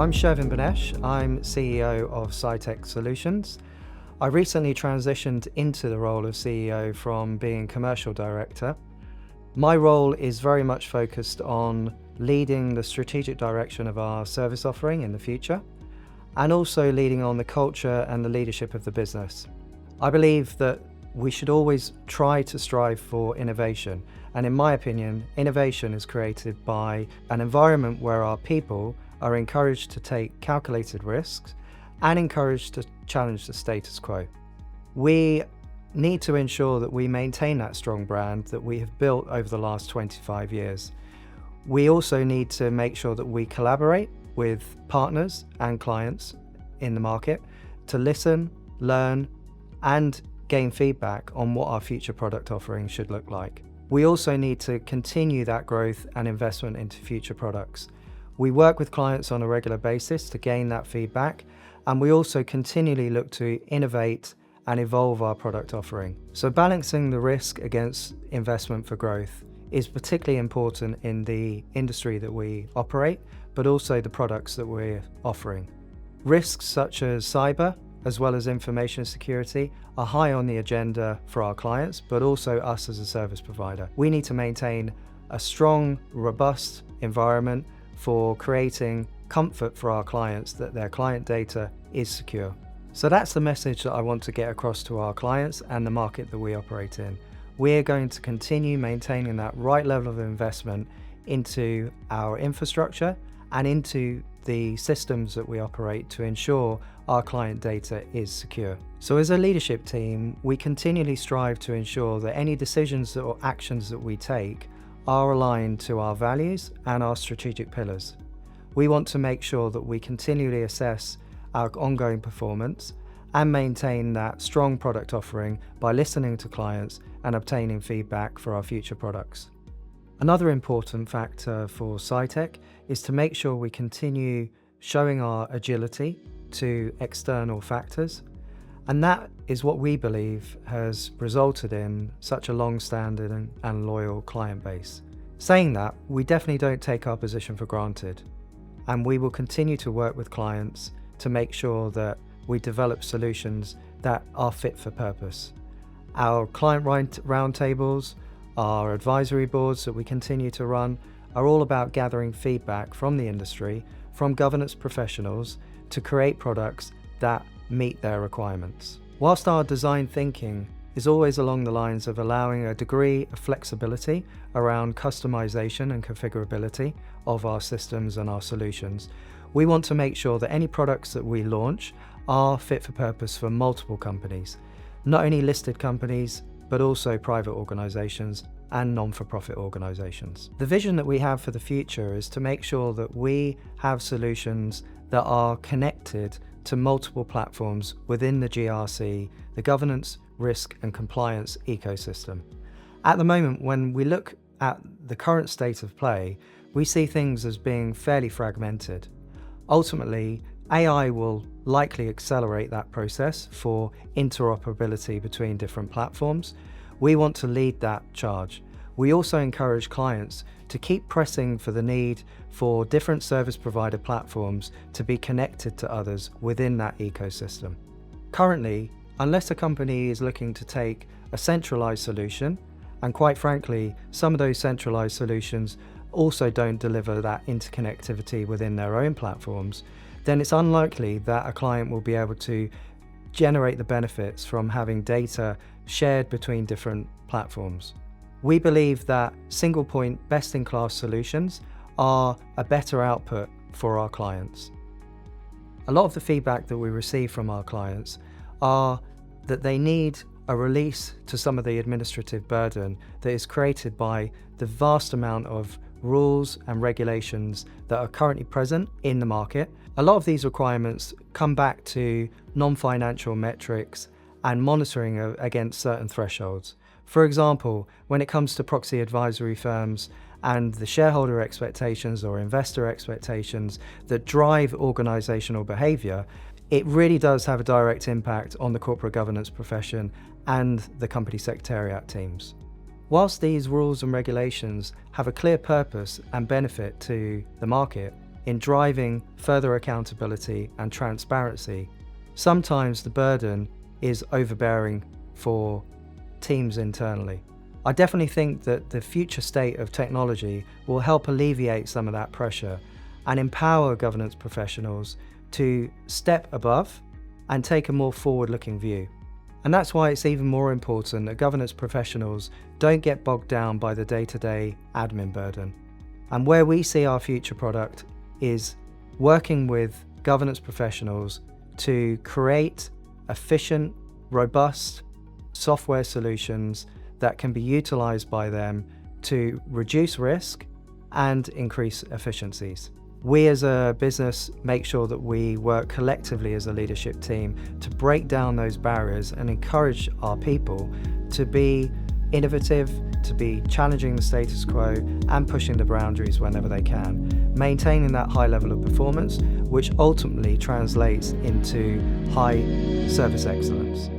I'm Shervin Binesh. I'm CEO of Cytec Solutions. I recently transitioned into the role of CEO from being commercial director. My role is very much focused on leading the strategic direction of our service offering in the future, and also leading on the culture and the leadership of the business. I believe that we should always try to strive for innovation. And in my opinion, innovation is created by an environment where our people are encouraged to take calculated risks and encouraged to challenge the status quo. We need to ensure that we maintain that strong brand that we have built over the last 25 years. We also need to make sure that we collaborate with partners and clients in the market to listen, learn, and gain feedback on what our future product offering should look like. We also need to continue that growth and investment into future products. We work with clients on a regular basis to gain that feedback, and we also continually look to innovate and evolve our product offering. So balancing the risk against investment for growth is particularly important in the industry that we operate, but also the products that we're offering. Risks such as cyber, as well as information security, are high on the agenda for our clients, but also us as a service provider. We need to maintain a strong, robust environment for creating comfort for our clients that their client data is secure. So that's the message that I want to get across to our clients and the market that we operate in. We're going to continue maintaining that right level of investment into our infrastructure and into the systems that we operate to ensure our client data is secure. So as a leadership team, we continually strive to ensure that any decisions or actions that we take are aligned to our values and our strategic pillars. We want to make sure that we continually assess our ongoing performance and maintain that strong product offering by listening to clients and obtaining feedback for our future products. Another important factor for Cytec is to make sure we continue showing our agility to external factors, and that is what we believe has resulted in such a long-standing and loyal client base. Saying that, we definitely don't take our position for granted, and we will continue to work with clients to make sure that we develop solutions that are fit for purpose. Our client roundtables, our advisory boards that we continue to run are all about gathering feedback from the industry, from governance professionals, to create products that meet their requirements. Whilst our design thinking is always along the lines of allowing a degree of flexibility around customization and configurability of our systems and our solutions, we want to make sure that any products that we launch are fit for purpose for multiple companies, not only listed companies, but also private organizations and non-for-profit organizations. The vision that we have for the future is to make sure that we have solutions that are connected to multiple platforms within the GRC, the governance, risk and compliance ecosystem. At the moment, when we look at the current state of play, we see things as being fairly fragmented. Ultimately, AI will likely accelerate that process for interoperability between different platforms. We want to lead that charge. We also encourage clients to keep pressing for the need for different service provider platforms to be connected to others within that ecosystem. Currently, unless a company is looking to take a centralized solution, and quite frankly, some of those centralized solutions also don't deliver that interconnectivity within their own platforms, then it's unlikely that a client will be able to generate the benefits from having data shared between different platforms. We believe that single point best-in-class solutions are a better output for our clients. A lot of the feedback that we receive from our clients are that they need a release to some of the administrative burden that is created by the vast amount of rules and regulations that are currently present in the market. A lot of these requirements come back to non-financial metrics and monitoring against certain thresholds. For example, when it comes to proxy advisory firms and the shareholder expectations or investor expectations that drive organizational behavior, it really does have a direct impact on the corporate governance profession and the company secretariat teams. Whilst these rules and regulations have a clear purpose and benefit to the market, in driving further accountability and transparency, sometimes the burden is overbearing for teams internally. I definitely think that the future state of technology will help alleviate some of that pressure and empower governance professionals to step above and take a more forward-looking view. And that's why it's even more important that governance professionals don't get bogged down by the day-to-day admin burden. And where we see our future product is working with governance professionals to create efficient, robust software solutions that can be utilized by them to reduce risk and increase efficiencies. We as a business make sure that we work collectively as a leadership team to break down those barriers and encourage our people to be innovative, to be challenging the status quo and pushing the boundaries whenever they can, maintaining that high level of performance, which ultimately translates into high service excellence.